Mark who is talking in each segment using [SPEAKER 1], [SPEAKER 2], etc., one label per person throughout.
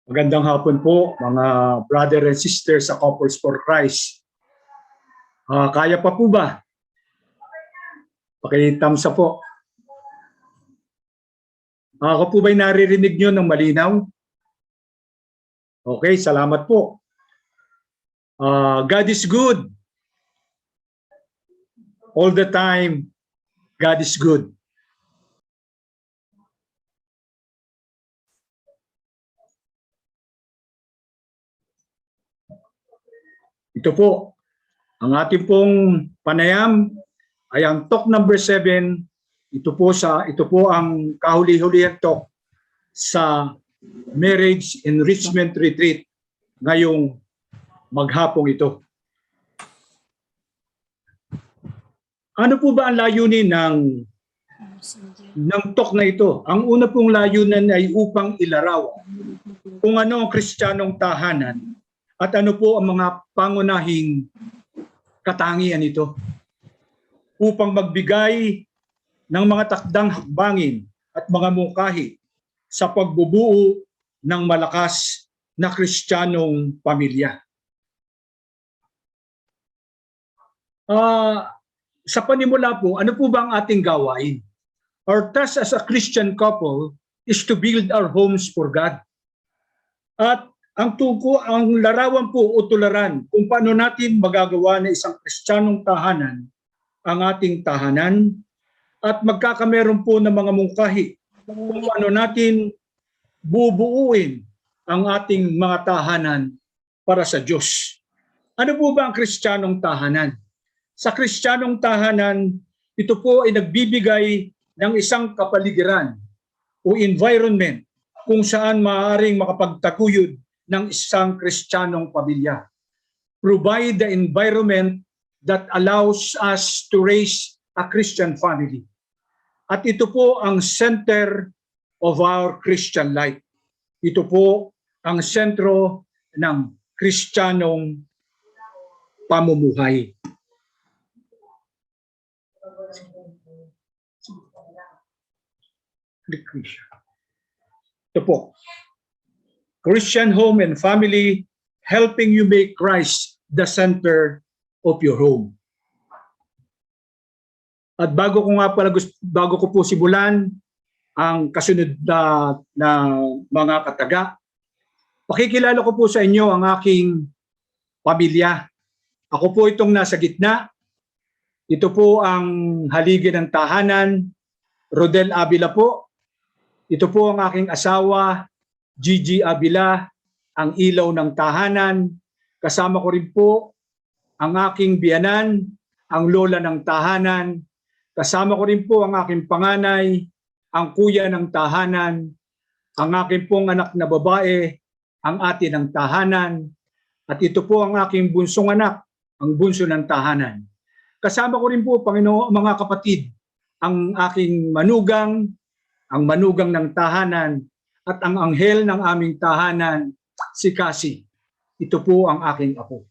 [SPEAKER 1] Magandang hapon po mga brother and sister sa Couples for Christ. Kaya pa po ba? Paki-thumbs up po. Ako po ba'y naririnig nyo ng malinaw? Okay, salamat po. God is good. All the time, God is good. Ito po, ang ating pong panayam ay ang talk number 7. Ito po ang kahuli-hulihang talk sa Marriage Enrichment Retreat ngayong maghapong ito. Ano po ba ang layunin ng talk na ito? Ang una pong layunin ay upang ilarawan kung ano ang Kristiyanong tahanan at ano po ang mga pangunahing katangian nito upang magbigay ng mga takdang hakbangin at mga mungkahi sa pagbubuo ng malakas na Kristiyanong pamilya. Sa panimula po, ano po ba ang ating gawain? Our task as a Christian couple is to build our homes for God. At ang larawan po o tularan kung paano natin magagawa na isang Kristiyanong tahanan ang ating tahanan at magkakameron po ng mga mungkahi kung paano natin bubuuin ang ating mga tahanan para sa Diyos. Ano po ba ang Kristiyanong tahanan? Sa Kristiyanong tahanan, ito po ay nagbibigay ng isang kapaligiran o environment kung saan maaaring makapagtaguyod ng isang Kristiyanong pamilya. Provide the environment that allows us to raise a Christian family. At ito po ang center of our Christian life. Ito po ang sentro ng Kristiyanong pamumuhay. Ito po. Christian home and family, helping you make Christ the center of your home. At bago ko po simulan ang kasunod na mga kataga, pakikilala ko po sa inyo ang aking pamilya. Ako po itong nasa gitna. Ito po ang haligi ng tahanan, Rodel Avila po. Ito po ang aking asawa, Gigi Avila, ang ilaw ng tahanan. Kasama ko rin po ang aking biyanan, ang lola ng tahanan. Kasama ko rin po ang aking panganay, ang kuya ng tahanan, ang aking pong anak na babae, ang ate ng tahanan. At ito po ang aking bunsong anak, ang bunso ng tahanan. Kasama ko rin po, Panginoon, mga kapatid, ang aking manugang, ang manugang ng tahanan, at ang anghel ng aming tahanan, si Cassie. Ito po ang aking apo.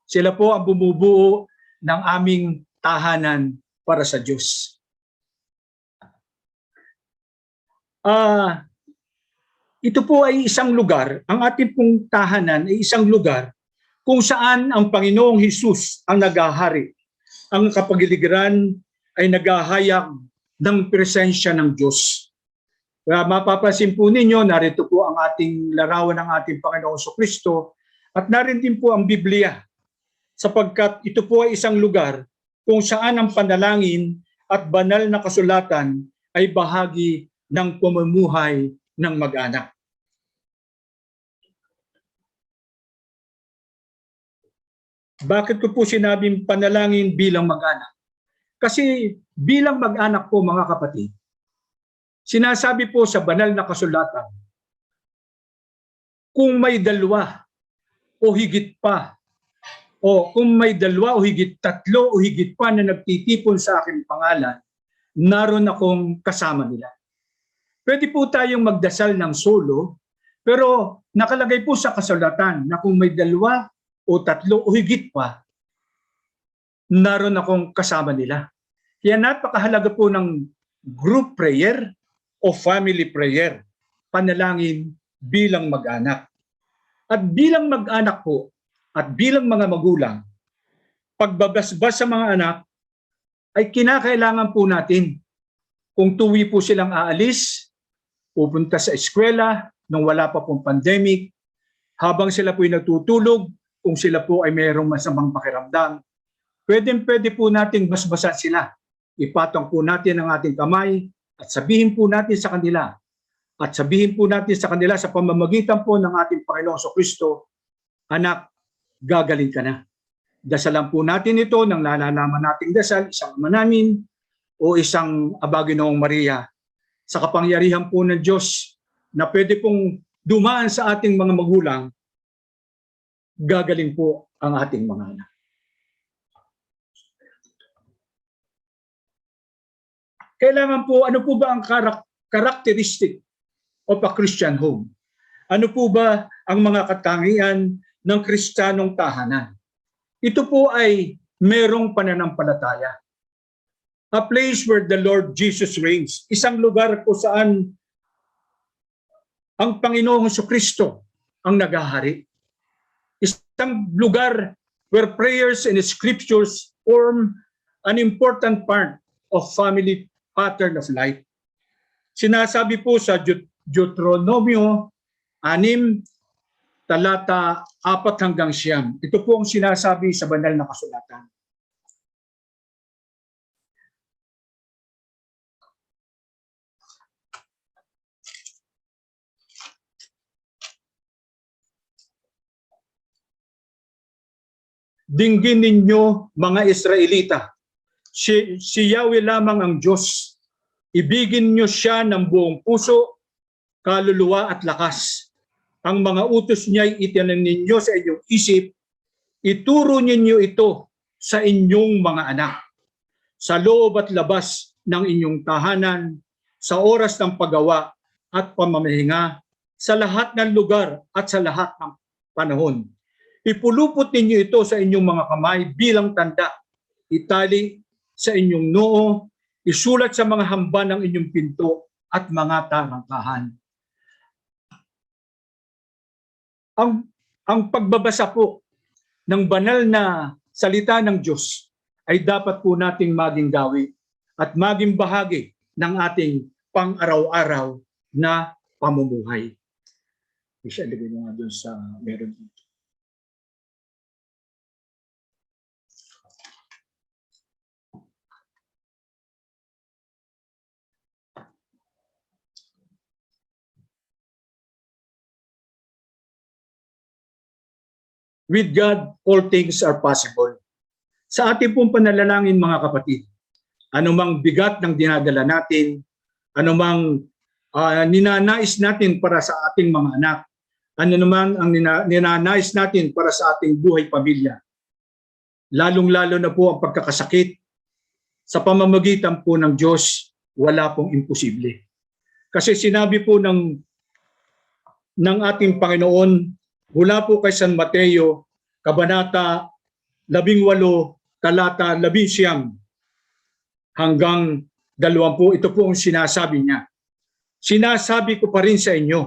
[SPEAKER 1] Sila po ang bumubuo ng aming tahanan para sa Diyos. Ito po ay isang lugar, ang ating pong tahanan ay isang lugar kung saan ang Panginoong Hesus ang naghahari. Ang kapagiligiran ay naghahayag ng presensya ng Diyos. Kaya mapapansin po ninyo, narito po ang ating larawan ng ating Panginoong Kristo at narin din po ang Biblia sapagkat ito po ay isang lugar kung saan ang panalangin at banal na kasulatan ay bahagi ng pamumuhay ng mag-anak. Bakit ko po sinabing panalangin bilang mag-anak? Kasi bilang mag-anak po mga kapatid, sinasabi po sa banal na kasulatan, kung may dalawa o higit pa, o kung may dalawa o higit tatlo o higit pa na nagtitipon sa aking pangalan, naroon akong kasama nila. Pwede po tayong magdasal ng solo, pero nakalagay po sa kasulatan na kung may dalawa o tatlo o higit pa, naroon akong kasama nila. Kaya napakahalaga po ng group prayer o family prayer, panalangin bilang mag-anak. At bilang mag-anak po at bilang mga magulang, pagbabasbas sa mga anak ay kinakailangan po natin. Kung tuwi po silang aalis, pupunta sa eskwela nung wala pa pong pandemic, habang sila po'y natutulog, kung sila po ay mayroong masamang pakiramdam, pwede po nating basbasan sila. Ipatong po natin ang ating kamay at sabihin po natin sa kanila, sa pamamagitan po ng ating Panginoong Kristo, anak, gagaling ka na. Dasalan po natin ito ng nalalaman nating dasal, isang Ama namin o isang Aba Ginoong Maria, sa kapangyarihan po ng Diyos na pwede pong dumaan sa ating mga magulang, gagaling po ang ating mga anak. Kailangan po, ano po ba ang characteristic of a Christian home? Ano po ba ang mga katangian ng Kristiyanong tahanan? Ito po ay merong pananampalataya. A place where the Lord Jesus reigns. Isang lugar po saan ang Panginoong Kristo ang naghahari. Isang lugar where prayers and scriptures form an important part of family pattern of life. Sinasabi po sa Deuteronomio 6, talata 4-9. Ito po ang sinasabi sa banal na kasulatan. Dinggin ninyo mga Israelita, si Yahweh lamang ang Diyos. Ibigin nyo siya ng buong puso, kaluluwa at lakas. Ang mga utos niya'y itinan ninyo sa inyong isip, ituro ninyo ito sa inyong mga anak, sa loob at labas ng inyong tahanan, sa oras ng paggawa at pamamahinga, sa lahat ng lugar at sa lahat ng panahon. Ipulupot ninyo ito sa inyong mga kamay bilang tanda, itali sa inyong noo, isulat sa mga hamba ng inyong pinto at mga tarangkahan. Ang pagbabasa po ng banal na salita ng Diyos ay dapat po nating maging gawi at maging bahagi ng ating pang-araw-araw na pamumuhay. Isa, lagay mo nga doon sa meron dito. With God, all things are possible. Sa ating pong panalangin mga kapatid, anumang bigat ng dinadala natin, anumang ninanais natin para sa ating mga anak, ano naman ang ninanais natin para sa ating buhay pamilya, lalong-lalo na po ang pagkakasakit, sa pamamagitan po ng Diyos, wala pong imposible. Kasi sinabi po ng ating Panginoon, mula po kay San Mateo, Kabanata 18, talata 11 hanggang 20, ito po ang sinasabi niya. Sinasabi ko pa rin sa inyo,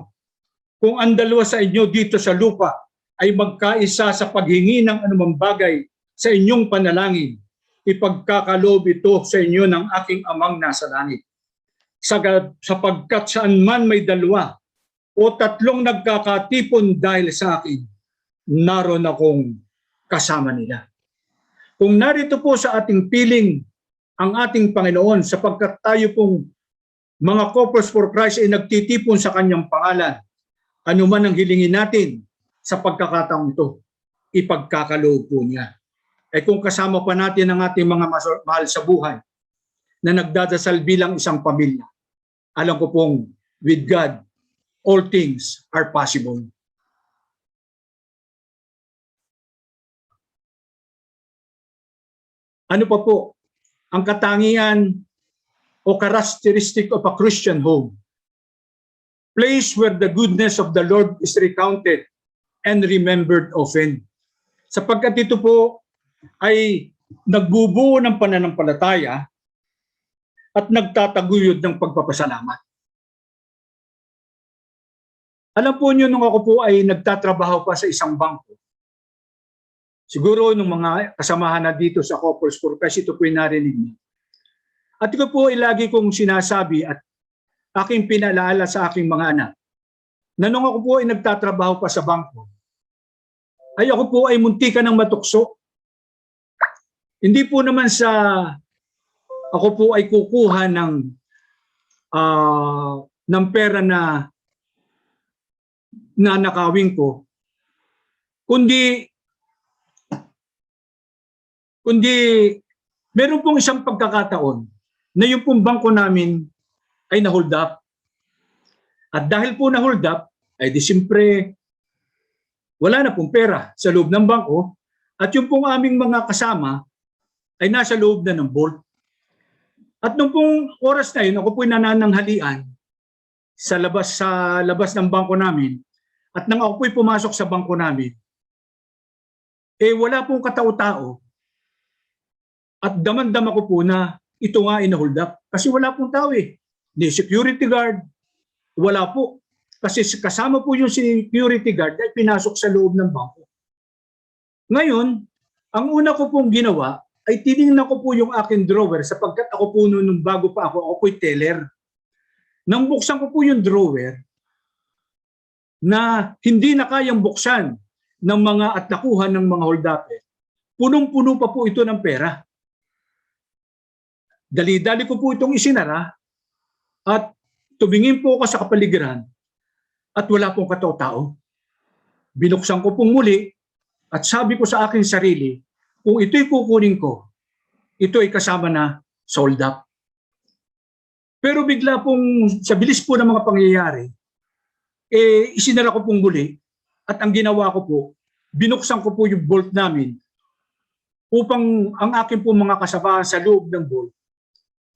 [SPEAKER 1] kung ang dalawa sa inyo dito sa lupa ay magkaisa sa paghingi ng anumang bagay sa inyong panalangin, ipagkakaloob ito sa inyo ng aking amang nasa langit. Sapagkat saan man may dalawa o tatlong nagkakatipon dahil sa akin, naroon akong kasama nila. Kung narito po sa ating piling ang ating Panginoon, sapagkat tayo pong mga Corpus for Christ ay nagtitipon sa kanyang pangalan, anuman ang hilingin natin sa pagkakataong ito, ipagkakaloob po niya. Kung kasama pa natin ang ating mga mahal sa buhay na nagdadasal bilang isang pamilya, alam ko pong with God, all things are possible. Ano pa po ang katangian o characteristic of a Christian home? Place where the goodness of the Lord is recounted and remembered often. Sapagkat ito po ay nagbubuo ng pananampalataya at nagtataguyod ng pagpapasalamat. Alam po niyo, nung ako po ay nagtatrabaho pa sa isang bangko, siguro nung mga kasamahan na dito sa Couples for Christ, ito po yung narinig niyo. At ito po ay lagi kong sinasabi at aking pinaalala sa aking mga anak, na nung ako po ay nagtatrabaho pa sa bangko, ay ako po ay muntikan ng matukso. Hindi po naman sa ako po ay kukuha ng pera na nakawin ko, kundi meron pong isang pagkakataon na yung pong bangko namin ay na-hold up. At dahil po na-hold up, ay di siyempre wala na pong pera sa loob ng bangko at yung pong aming mga kasama ay nasa loob na ng vault. At nung pong oras na yun, ako po'y nanananghalian sa labas ng bangko namin. At nang ako po'y pumasok sa bangko namin, wala pong katao-tao. At damandam ako po na ito nga ina-hold up. Kasi wala pong tao eh. Ni security guard, wala po. Kasi kasama po yung security guard ay pinasok sa loob ng bangko. Ngayon, ang una ko pong ginawa ay tinignan ko po yung aking drawer sapagkat ako po nung bago pa ako po'y teller. Nang buksan ko po yung drawer, na hindi na kayang buksan ng mga at nakuha ng mga hold-upper, punong-puno pa po ito ng pera. Dali-dali ko po itong isinara at tumingin po ako sa kapaligiran at wala pong katao-tao. Binuksan ko pong muli at sabi ko sa aking sarili, kung ito'y kukunin ko, ito ay kasama na sold up. Pero bigla pong sa bilis po ng mga pangyayari, isinara ko pong muli at ang ginawa ko po, binuksan ko po yung vault namin upang ang aking po mga kasama sa loob ng vault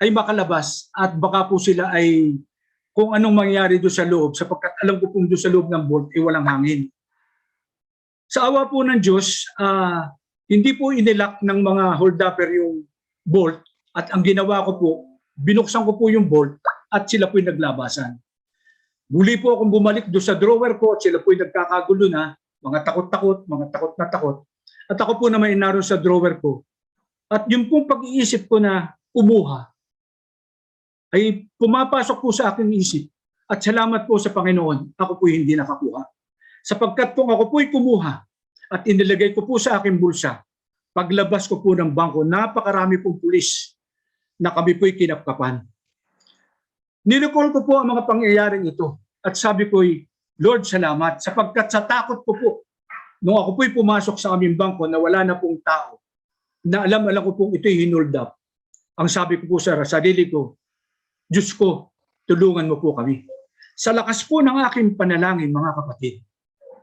[SPEAKER 1] ay makalabas at baka po sila ay kung anong mangyari doon sa loob sapagkat alam ko pong doon sa loob ng vault ay walang hangin. Sa awa po ng Diyos, hindi po inilak ng mga hold-upper yung vault at ang ginawa ko po, binuksan ko po yung vault at sila po yung naglabasan. Muli po akong bumalik doon sa drawer ko at sila po'y nagkakagulo na, mga takot-takot, mga takot na takot. At ako po naman inaroon sa drawer ko. At yung pong pag-iisip ko na kumuha, ay pumapasok po sa aking isip. At salamat po sa Panginoon, ako po'y hindi nakakuha. Sapagkat kung ako po'y kumuha at inilagay ko po sa aking bulsa, paglabas ko po ng bangko, napakarami pong pulis na kami po'y kinapkapan. Nirecall ko po ang mga pangyayaring ito at sabi ko'y, Lord, salamat sapagkat sa takot ko po, nung ako po'y pumasok sa aming bangko na wala na pong tao, na alam ko pong ito'y hinold up. Ang sabi ko po sa sarili ko, Diyos ko, tulungan mo po kami. Sa lakas po ng aking panalangin, mga kapatid,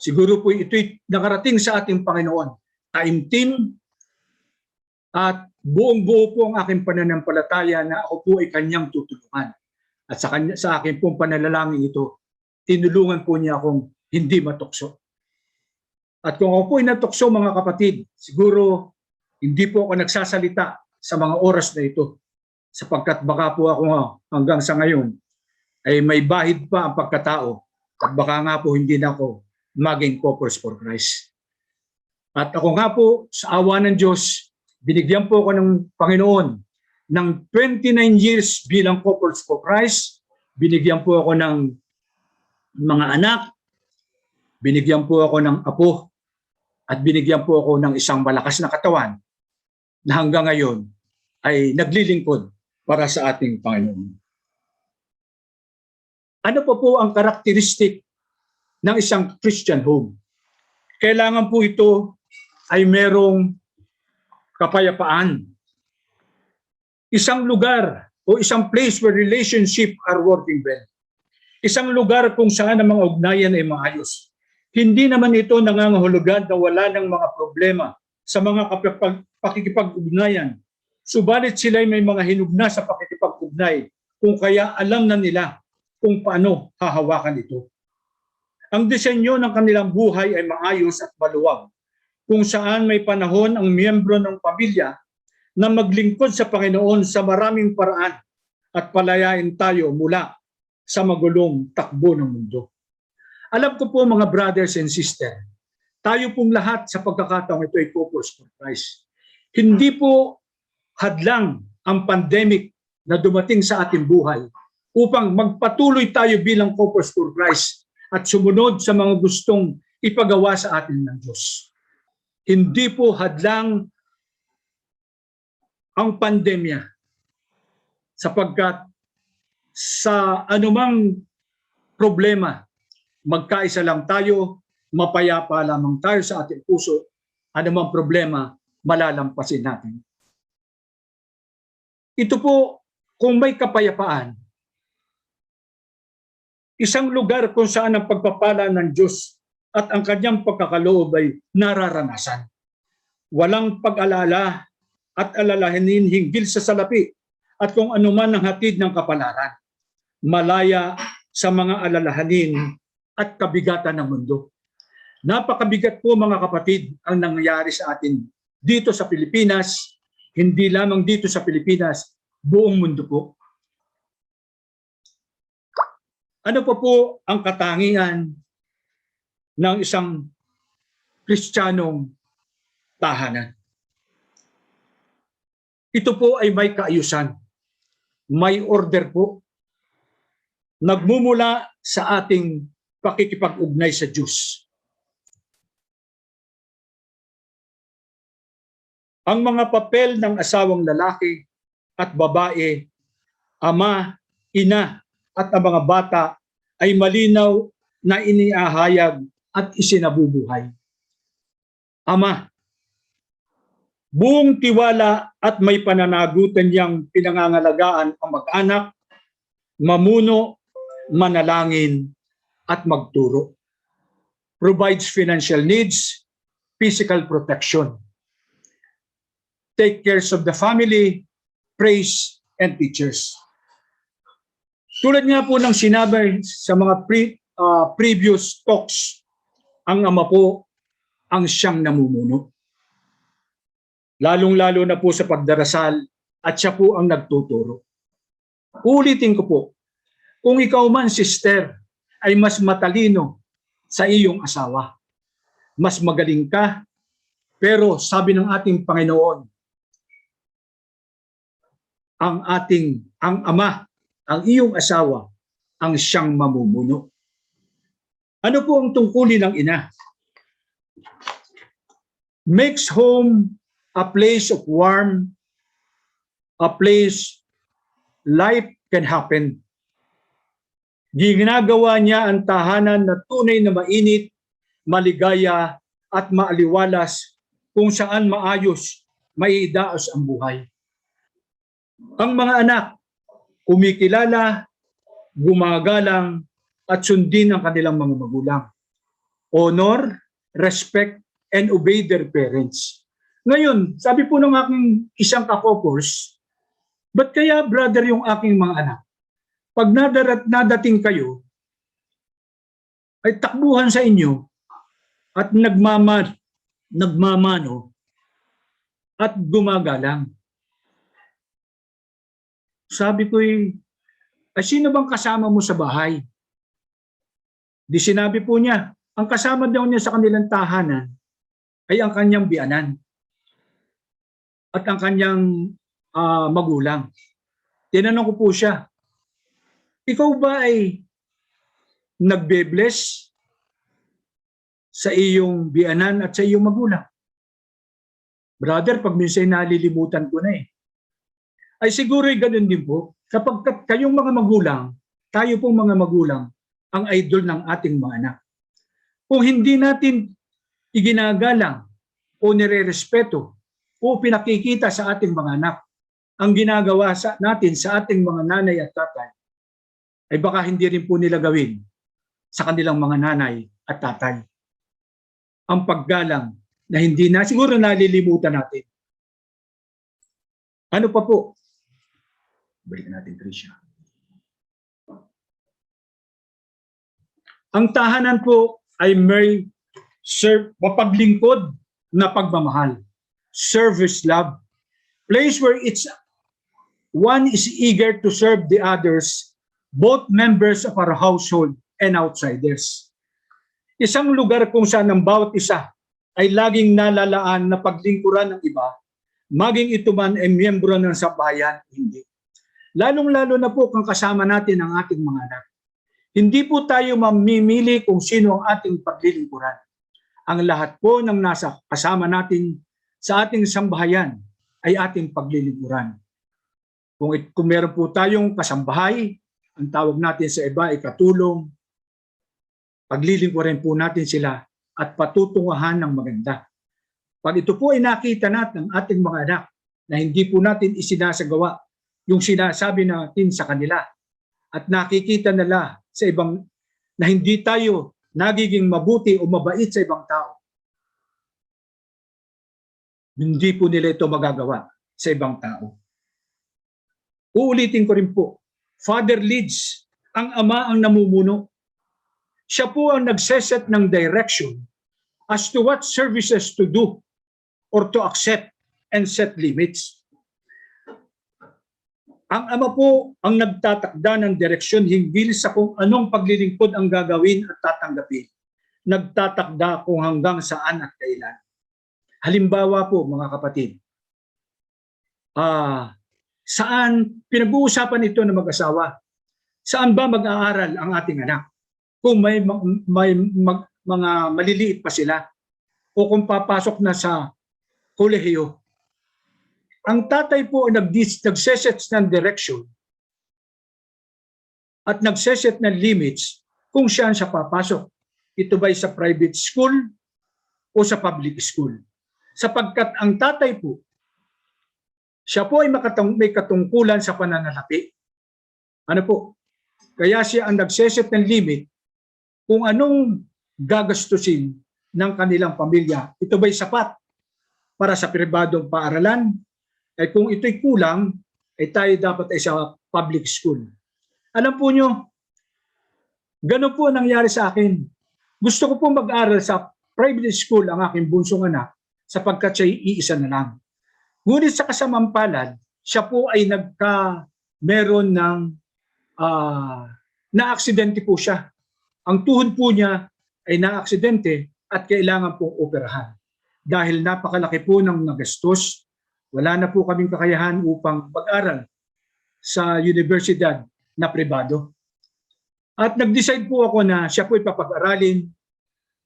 [SPEAKER 1] siguro po ito'y nakarating sa ating Panginoon, taimtim at buong-buo po ang aking pananampalataya na ako po ay kanyang tutulungan. At sa akin pong panalangin ito, tinulungan po niya akong hindi matukso. At kung ako po ay natukso, mga kapatid, siguro hindi po ako nagsasalita sa mga oras na ito. Sapagkat baka po ako hanggang sa ngayon ay may bahid pa ang pagkatao. At baka nga po hindi na ako maging Couples for Christ. At ako nga po, sa awa ng Diyos, binigyan po ako ng Panginoon ng 29 years bilang Couples for Christ. Binigyan po ako ng mga anak, binigyan po ako ng apo, at binigyan po ako ng isang malakas na katawan na hanggang ngayon ay naglilingkod para sa ating Panginoon. Ano po ang karakteristik ng isang Christian home? Kailangan po ito ay merong kapayapaan. Isang lugar o isang place where relationship are working well. Isang lugar kung saan ang mga ugnayan ay maayos. Hindi naman ito nangangahulugan na wala ng mga problema sa mga pakikipag-ugnayan. Subalit sila ay may mga hinugna sa pakikipag-ugnay kung kaya alam na nila kung paano hahawakan ito. Ang disenyo ng kanilang buhay ay maayos at maluwag kung saan may panahon ang miyembro ng pamilya na maglingkod sa Panginoon sa maraming paraan at palayain tayo mula sa magulong takbo ng mundo. Alam ko po mga brothers and sisters, tayo pong lahat sa pagkakataong ito ay focus for Christ. Hindi po hadlang ang pandemic na dumating sa ating buhay upang magpatuloy tayo bilang focus for Christ at sumunod sa mga gustong ipagawa sa atin ng Diyos. Hindi po hadlang ang pandemya sapagkat sa anumang problema, magkaisa lang tayo, mapayapa lamang tayo sa ating puso, anumang problema, malalampasin natin. Ito po, kung may kapayapaan, isang lugar kung saan ang pagpapala ng Diyos at ang kanyang pagkakaloob ay nararanasan. Walang pag-alala at alalahanin hinggil sa salapi at kung anuman ang hatid ng kapalaran. Malaya sa mga alalahanin at kabigatan ng mundo. Napakabigat po mga kapatid ang nangyayari sa atin dito sa Pilipinas, hindi lamang dito sa Pilipinas, buong mundo po. Ano pa po ang katangian ng isang Kristiyanong tahanan? Ito po ay may kaayusan, may order po, nagmumula sa ating pakikipag-ugnay sa Diyos. Ang mga papel ng asawang lalaki at babae, ama, ina, at ang mga bata ay malinaw na iniahayag at isinabubuhay. Ama, buong tiwala at may pananagutan niyang pinangangalagaan ang mag-anak, mamuno, manalangin, at magturo. Provides financial needs, physical protection. Take care of the family, praise, and teachers. Tulad nga po ng sinabi sa mga previous talks, ang ama po ang siyang namumuno. Lalong-lalo na po sa pagdarasal at siya po ang nagtuturo. Ulitin ko po, kung ikaw man, sister, ay mas matalino sa iyong asawa, mas magaling ka, pero sabi ng ating Panginoon, ang ama, ang iyong asawa, ang siyang mamumuno. Ano po ang tungkulin ng ina? Makes home a place of warmth, a place life can happen. Ginagawa niya ang tahanan na tunay na mainit, maligaya at maaliwalas kung saan maayos, maidaos ang buhay. Ang mga anak, kumikilala, gumagalang, at sundin ang kanilang mga magulang. Honor, respect, and obey their parents. Ngayon, sabi po ng aking isang kakopers, ba't kaya brother yung aking mga anak? Pag nadating kayo, ay takbuhan sa inyo at nagmamano at gumagalang. Sabi ko ay sino bang kasama mo sa bahay? Di sinabi po niya, ang kasama daw niya sa kanilang tahanan ay ang kanyang biyanan at ang kanyang magulang. Tinanong ko po siya, ikaw ba ay nagbe-bless sa iyong biyanan at sa iyong magulang? Brother, pag minsan nalilimutan ko na ay siguro ay ganun din po. Kapag kayong mga magulang, tayo pong mga magulang, ang idol ng ating mga anak. Kung hindi natin iginagalang o nire-respeto o pinakikita sa ating mga anak, ang ginagawa natin sa ating mga nanay at tatay, ay baka hindi rin po nila gawin sa kanilang mga nanay at tatay. Ang paggalang na hindi na siguro nalilimutan natin. Ano pa po? Balikan natin, Tricia. Ang tahanan po ay may mapaglingkod na pagmamahal. Service love. Place where one is eager to serve the others, both members of our household and outsiders. Isang lugar kung saan ang bawat isa ay laging nalalaan na paglingkuran ng iba, maging ito man ay miyembro ng sambahayan, hindi. Lalong-lalo na po kung kasama natin ang ating mga anak. Hindi po tayo mamimili kung sino ang ating paglilingkuran. Ang lahat po ng nasa kasama natin sa ating sambahayan ay ating paglilingkuran. Kung meron po tayong kasambahay, ang tawag natin sa iba ay katulong, paglilingkuran po natin sila at patutunguhan ng maganda. Pag ito po ay nakita natin ng ating mga anak na hindi po natin isinasagawa yung sinasabi natin sa kanila at nakikita nila sa ibang na hindi tayo nagiging mabuti o mabait sa ibang tao, hindi po nila ito magagawa sa ibang tao. Uulitin ko rin po, Father leads, ang ama ang namumuno. Siya po ang nagseset ng direction as to what services to do or to accept and set limits. Ang ama po ang nagtatakda ng direksyon hinggil sa kung anong paglilingkod ang gagawin at tatanggapin. Nagtatakda kung hanggang saan at kailan. Halimbawa po mga kapatid, saan pinag-uusapan ito ng mag-asawa? Saan ba mag-aaral ang ating anak? Kung may mga maliliit pa sila o kung papasok na sa kolehiyo. Ang tatay po nagseset ng direction at nagseset ng limits kung saan siya papasok. Ito ba'y sa private school o sa public school? Sapagkat ang tatay po, siya po ay may katungkulan sa pananalapi. Ano po? Kaya siya ang nagseset ng limit kung anong gagastusin ng kanilang pamilya. Ito ba'y sapat para sa pribadong paaralan? Ay kung ito'y kulang, ay tayo dapat ay sa public school. Alam po nyo, ganun po ang nangyari sa akin. Gusto ko po mag-aral sa private school ang aking bunsong anak sapagkat siya iisa na lang. Ngunit sa kasamang palad, siya po ay meron ng na-aksidente po siya. Ang tuhod po niya ay na-aksidente at kailangan pong operahan. Dahil napakalaki po ng nagastos, wala na po kaming kakayahan upang mag-aral sa universidad na pribado. At nag-decide po ako na siya po ipapag-aralin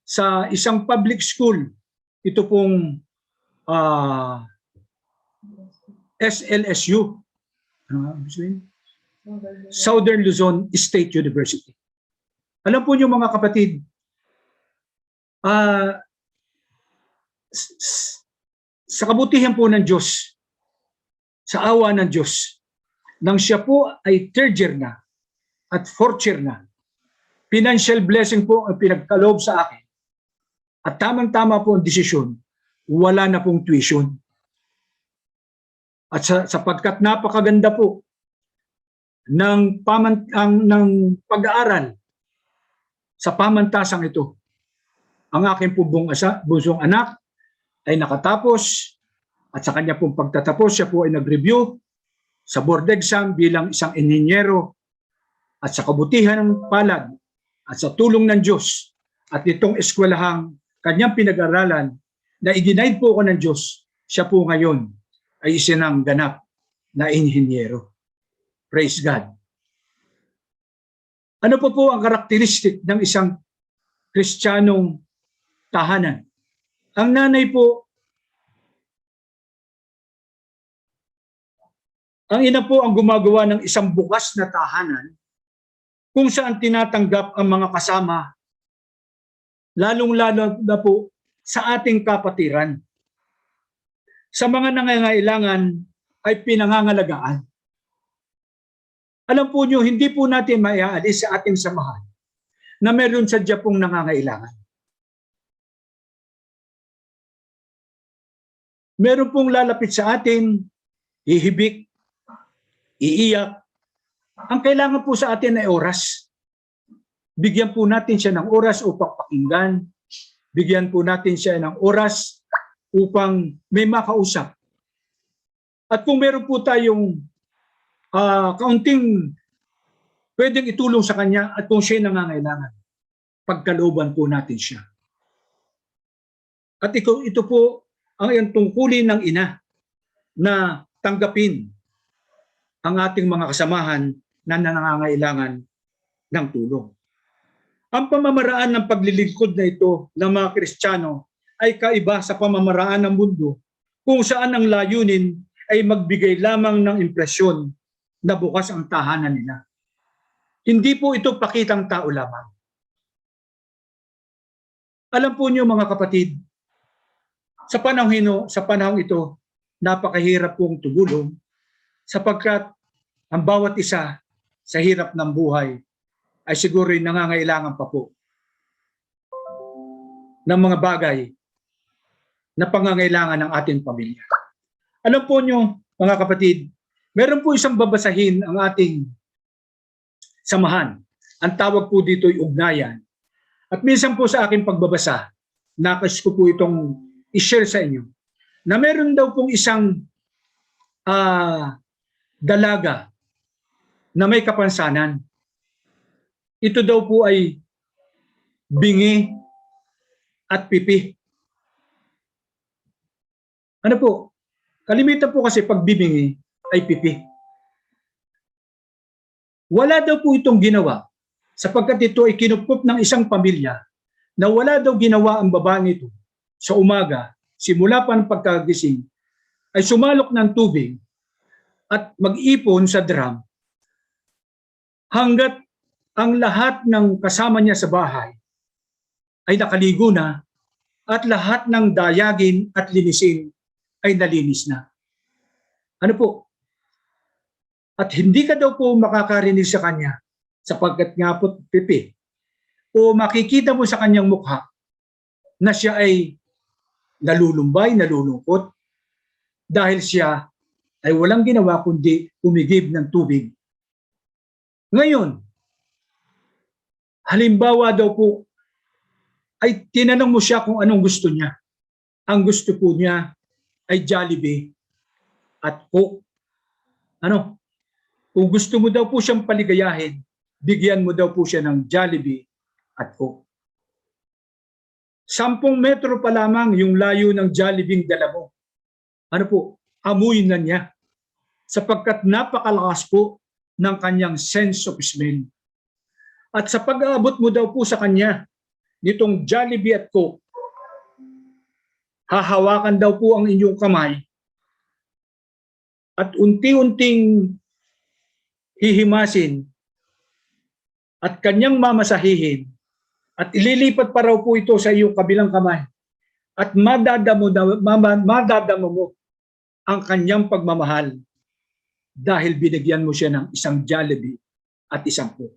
[SPEAKER 1] sa isang public school. Ito pong SLSU, Southern Luzon State University. Alam po niyo mga kapatid, sa kabutihan po ng Diyos, sa awa ng Diyos, nang siya po ay third year na at fourth year na, financial blessing po ang pinagkaloob sa akin. At tamang-tama po ang desisyon, wala na pong tuition. At sapagkat napakaganda po ng pag-aaral sa pamantasang ito, ang aking bunsong anak ay nakatapos at sa kanya pong pagtatapos, siya po ay nag-review sa board exam bilang isang inhinyero at sa kabutihan ng palad at sa tulong ng Diyos at itong eskwelahang kanyang pinag-aralan na i-denied po ako ng Diyos, siya po ngayon ay isinang ganap na inhinyero. Praise God. Ano po ang karakteristik ng isang Kristiyanong tahanan? Ang nanay po, ang ina po ang gumagawa ng isang bukas na tahanan kung saan tinatanggap ang mga kasama, lalong-lalo na po sa ating kapatiran. Sa mga nangangailangan ay pinangangalagaan. Alam po nyo, hindi po natin maiaalis sa ating samahan na meron sadya pong nangangailangan. Meron pong lalapit sa atin, hihibik, iiyak. Ang kailangan po sa atin ay oras. Bigyan po natin siya ng oras upang pakinggan. Bigyan po natin siya ng oras upang may makausap. At kung meron po tayong kaunting pwedeng itulong sa kanya at kung siya nangangailangan, pagkalooban po natin siya. At ito po ang iyong tungkulin ng ina na tanggapin ang ating mga kasamahan na nangangailangan ng tulong. Ang pamamaraan ng paglilingkod na ito ng mga Kristiyano ay kaiba sa pamamaraan ng mundo kung saan ang layunin ay magbigay lamang ng impresyon na bukas ang tahanan nila. Hindi po ito pakitang tao lamang. Alam po niyo mga kapatid, sa panahong ito, napakahirap pong tumulong sapagkat ang bawat isa sa hirap ng buhay ay siguro nangangailangan pa po ng mga bagay na pangangailangan ng ating pamilya. Alam po niyo mga kapatid, meron po isang babasahin ang ating samahan. Ang tawag po dito ay ugnayan. At minsan po sa aking pagbabasa, nakais ko po itong i-share sa inyo, na meron daw pong isang dalaga na may kapansanan. Ito daw po ay bingi at pipi. Ano po? Kalimitan po kasi pag bibingi ay pipi. Wala daw po itong ginawa sapagkat ito ay kinupkup ng isang pamilya na wala daw ginawa ang babaeng ito sa umaga, simula pa ng pagkagising, ay sumalok ng tubig at mag-ipon sa drum hanggat ang lahat ng kasama niya sa bahay ay nakaligo na at lahat ng dayagin at linisin ay nalinis na. Ano po? At hindi ka daw po makakarinig sa kanya sapagkat nga po pipi o makikita mo sa kanyang mukha na siya ay nalulumbay, nalulungkot dahil siya ay walang ginawa kundi umigib ng tubig. Ngayon, halimbawa daw po ay tinanong mo siya kung anong gusto niya. Ang gusto po niya ay Jollibee at Coke. Ano? Kung gusto mo daw po siyang paligayahin, bigyan mo daw po siya ng Jollibee at Coke. 10 metro pa lamang yung layo ng Jollibee dala mo. Ano po? Amuy na niya. Sapagkat napakalakas po ng kanyang sense of smell. At sa pag-aabot mo daw po sa kanya, nitong Jollibee at Coke, hahawakan daw po ang inyong kamay at unti-unting hihimasin at kanyang mamasahihin at ililipat pa raw po ito sa iyong kabilang kamay at madadamo mo ang kanyang pagmamahal dahil binigyan mo siya ng isang Jollibee at isang Coke.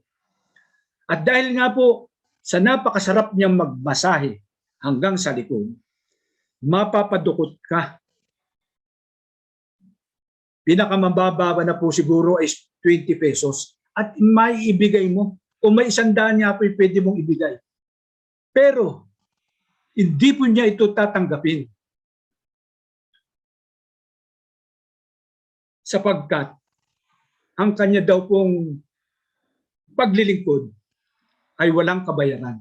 [SPEAKER 1] At dahil nga po sa napakasarap niyang magmasahe hanggang sa likod, mapapadukot ka. Pinakamababa na po siguro ay 20 pesos at may ibigay mo o may 100 niya po pwede mong ibigay. Pero hindi po niya ito tatanggapin. Sapagkat ang kanya daw pong paglilingkod ay walang kabayaran.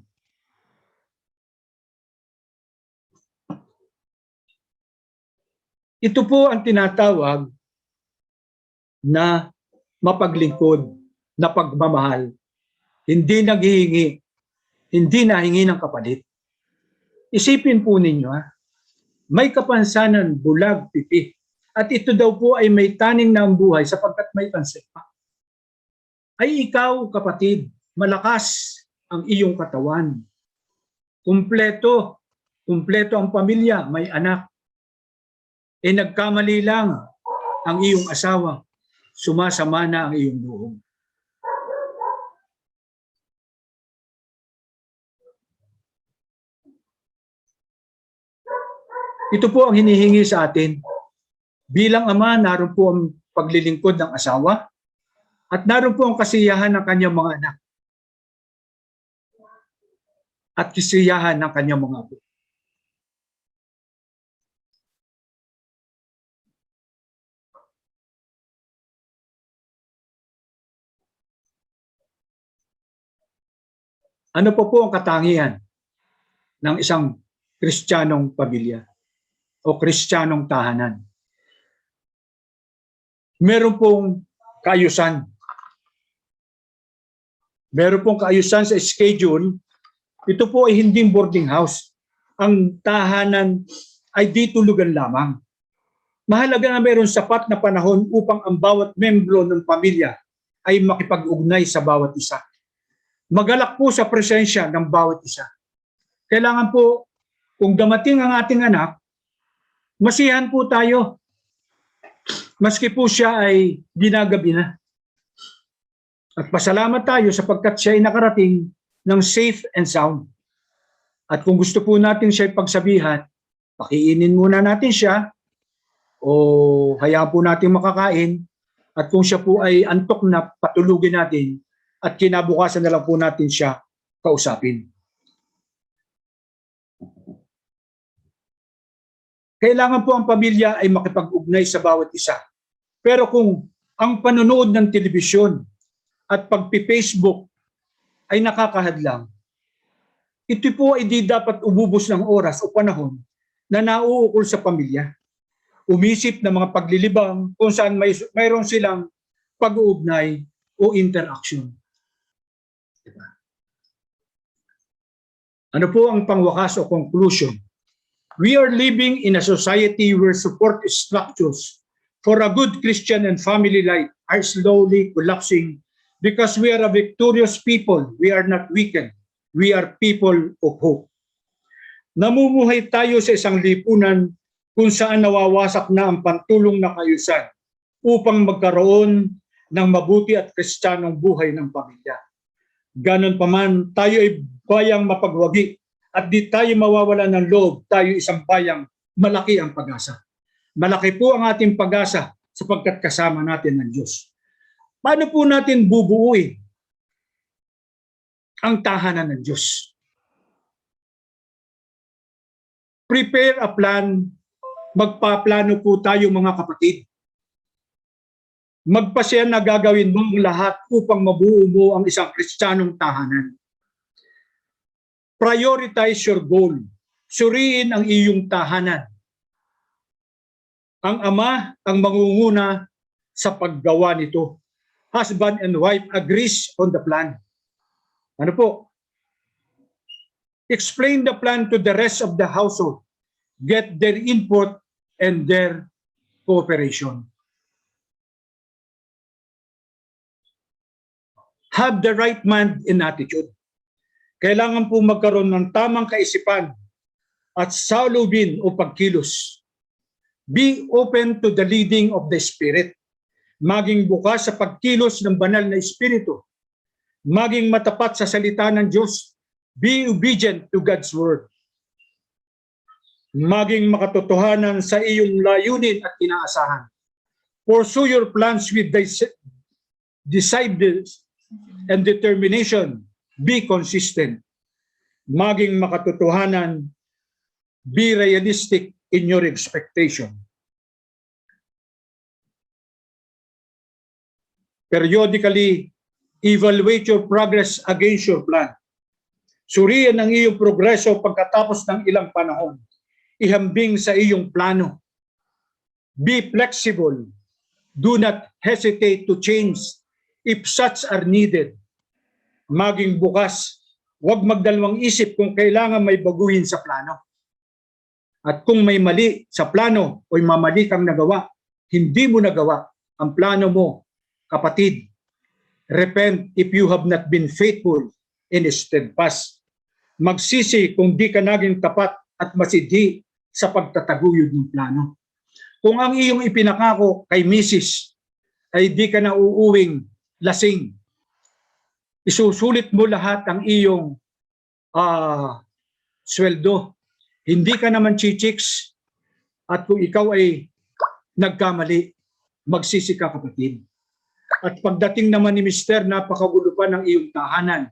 [SPEAKER 1] Ito po ang tinatawag na mapaglingkod, na pagmamahal. Hindi naghihingi, hindi nahingi ng kapalit. Isipin po ninyo, may kapansanan, bulag, pipi. At ito daw po ay may taning na ang buhay sapagkat may pansit pa. Ay ikaw, kapatid, malakas ang iyong katawan. Kumpleto ang pamilya, may anak. Nagkamali lang ang iyong asawa, sumasama na ang iyong loob. Ito po ang hinihingi sa atin. Bilang ama, naroon po ang paglilingkod ng asawa at naroon po ang kasiyahan ng kanyang mga anak at kasiyahan ng kanyang mga apo. Ano po ang katangian ng isang Kristiyanong pamilya o Kristiyanong tahanan? Meron pong kaayusan. Meron pong kaayusan sa schedule. Ito po ay hindi boarding house. Ang tahanan ay di tulugan lamang. Mahalaga na mayroon sapat na panahon upang ang bawat membro ng pamilya ay makipag-ugnay sa bawat isa. Magalak po sa presensya ng bawat isa. Kailangan po, kung damating ang ating anak, masiyahan po tayo. Maski po siya ay ginagabi na. At pasalamat tayo sapagkat siya ay nakarating ng safe and sound. At kung gusto po natin siya pagsabihan, pakiinin muna natin siya o hayaan po natin makakain. At kung siya po ay antok na, patulugin natin at kinabukasan na lang po natin siya kausapin. Kailangan po ang pamilya ay makipag-ugnay sa bawat isa. Pero kung ang panonood ng telebisyon at pagpi-Facebook ay nakakahadlang, ito po ay di dapat ububos ng oras o panahon na nauukol sa pamilya. Umisip ng mga paglilibang kung saan mayroon silang pag-uugnay o interaction. Diba? Ano po ang pangwakas o conclusion? We are living in a society where support structures for a good Christian and family life are slowly collapsing because we are a victorious people. We are not weakened. We are people of hope. Namumuhay tayo sa isang lipunan kung saan nawawasak na ang pantulong na kaayusan upang magkaroon ng mabuti at kristyanong buhay ng pamilya. Ganon pa man, tayo ay bayang mapagwagi at di tayo mawawala ng loob, tayo isang bayang malaki ang pag-asa. Malaki po ang ating pag-asa sapagkat kasama natin ang Diyos. Paano po natin bubuuin ang tahanan ng Diyos? Prepare a plan. Magpaplano po tayo mga kapatid. Magpasya na gagawin mo ang lahat upang mabuo mo ang isang kristyanong tahanan. Prioritize your goal. Suriin ang iyong tahanan. Ang ama ang mangunguna sa paggawa nito. Husband and wife agrees on the plan. Ano po? Explain the plan to the rest of the household. Get their input and their cooperation. Have the right mind and attitude. Kailangan po magkaroon ng tamang kaisipan at salubin o pagkilos. Be open to the leading of the Spirit. Maging bukas sa pagkilos ng banal na Espiritu. Maging matapat sa salita ng Diyos. Be obedient to God's Word. Maging makatotohanan sa iyong layunin at inaasahan. Pursue your plans with decided and determination. Be consistent. Maging makatotohanan. Be realistic in your expectation. Periodically, evaluate your progress against your plan. Suriin ang iyong progreso pagkatapos ng ilang panahon. Ihambing sa iyong plano. Be flexible. Do not hesitate to change if such are needed. Maging bukas. Huwag magdalawang isip kung kailangan may baguhin sa plano. At kung may mali sa plano o mamali kang nagawa, hindi mo nagawa ang plano mo, kapatid. Repent if you have not been faithful and steadfast. Magsisi kung di ka naging tapat at masidhi sa pagtataguyod ng plano. Kung ang iyong ipinakako kay Mrs. ay di ka na uuwing lasing, isusulit mo lahat ang iyong sweldo. Hindi ka naman chichiks at kung ikaw ay nagkamali, magsisi ka kapatid. At pagdating naman ni Mister, napakagulo pa ng iyong tahanan.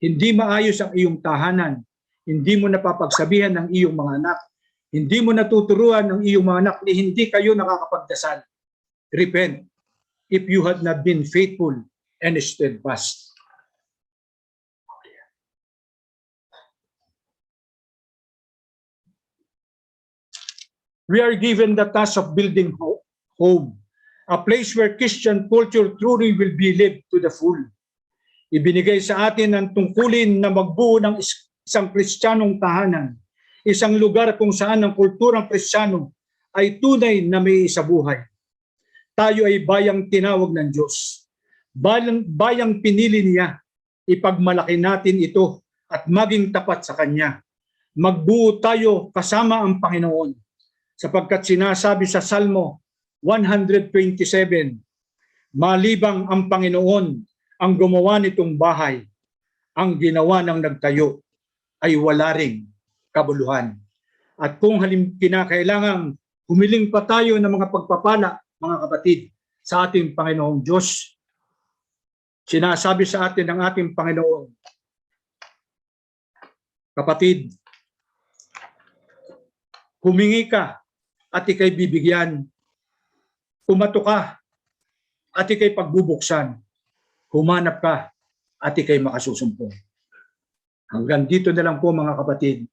[SPEAKER 1] Hindi maayos ang iyong tahanan. Hindi mo napapagsabihan ng iyong mga anak. Hindi mo natuturuan ng iyong mga anak ni hindi kayo nakakapagdasal. Repent if you had not been faithful and steadfast. We are given the task of building home, a place where Christian culture truly will be lived to the full. Ibinigay sa atin ang tungkulin na magbuo ng isang Kristiyanong tahanan, isang lugar kung saan ang kulturang Kristiyano ay tunay na may isabuhay. Tayo ay bayang tinawag ng Diyos, bayang pinili niya. Ipagmalaki natin ito at maging tapat sa Kanya. Magbuo tayo kasama ang Panginoon, sapagkat sinasabi sa Salmo 127, malibang ang Panginoon ang gumawa nitong bahay, ang ginawa ng nagtayo ay wala ring kabuluhan. At kung kinakailangang humiling pa tayo ng mga pagpapala, mga kapatid, sa ating Panginoong Diyos, sinasabi sa atin ng ating Panginoon, kapatid, humingi ka at ikay bibigyan, pumato ka at ikay pagbubuksan, humanap ka at ikay makasusumpong. Hanggang dito na lang po mga kapatid,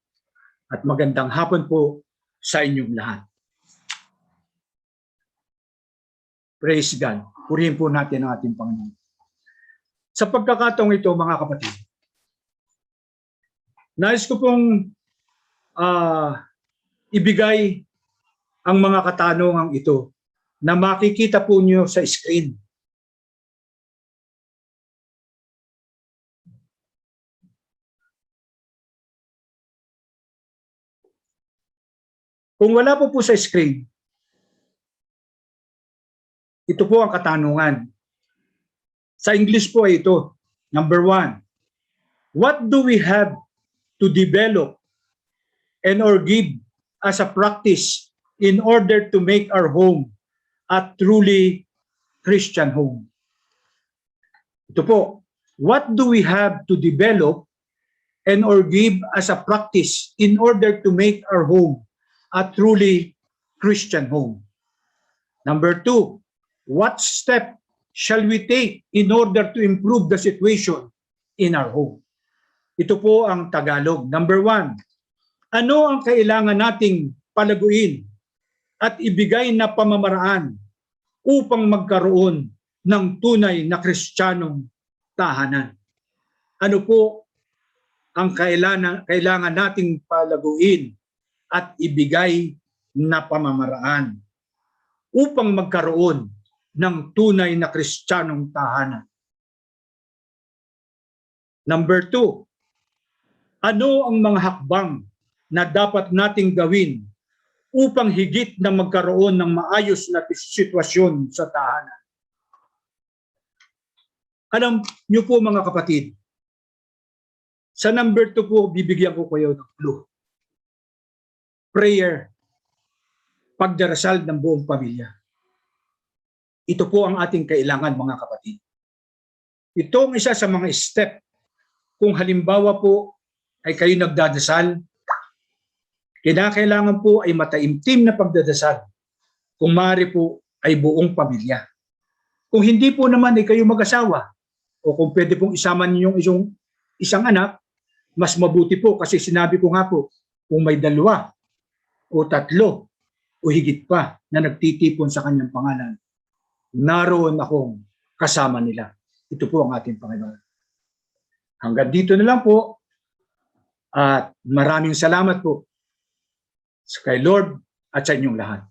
[SPEAKER 1] at magandang hapon po sa inyong lahat. Praise God. Purihin po natin ang ating Panginoon. Sa pagkakataong ito mga kapatid, nais ko pong ibigay ang mga katanungang ito na makikita po niyo sa screen. Kung wala po sa screen, ito po ang katanungan. Sa English po ay ito. Number 1, what do we have to develop and or give as a practice in order to make our home a truly Christian home? Ito po, what do we have to develop and or give as a practice in order to make our home a truly Christian home? Number 2, what step shall we take in order to improve the situation in our home? Ito po ang Tagalog. Number 1, ano ang kailangan nating palaguin at ibigay na pamamaraan upang magkaroon ng tunay na Kristiyanong tahanan? Ano po ang kailangan nating palaguin at ibigay na pamamaraan upang magkaroon ng tunay na Kristiyanong tahanan? Number 2, ano ang mga hakbang na dapat nating gawin upang higit na magkaroon ng maayos na sitwasyon sa tahanan? Alam niyo po mga kapatid, sa number 2 po, bibigyan ko kayo ng clue. Prayer, pagdarasal ng buong pamilya. Ito po ang ating kailangan mga kapatid. Ito ang isa sa mga step. Kung halimbawa po ay kayo nagdadasal, kinakailangan po ay mataimtim na pagdadasal. Kung maaari po ay buong pamilya. Kung hindi po naman ay kayo mag-asawa, o kung pwede pong isama niyo yung isang anak, mas mabuti po kasi sinabi ko nga po, kung may 2 o 3 o higit pa na nagtitipon sa kanyang pangalan, naroon akong kasama nila. Ito po ang ating Panginoon. Hanggang dito na lang po at maraming salamat po kay Lord at sa inyong lahat.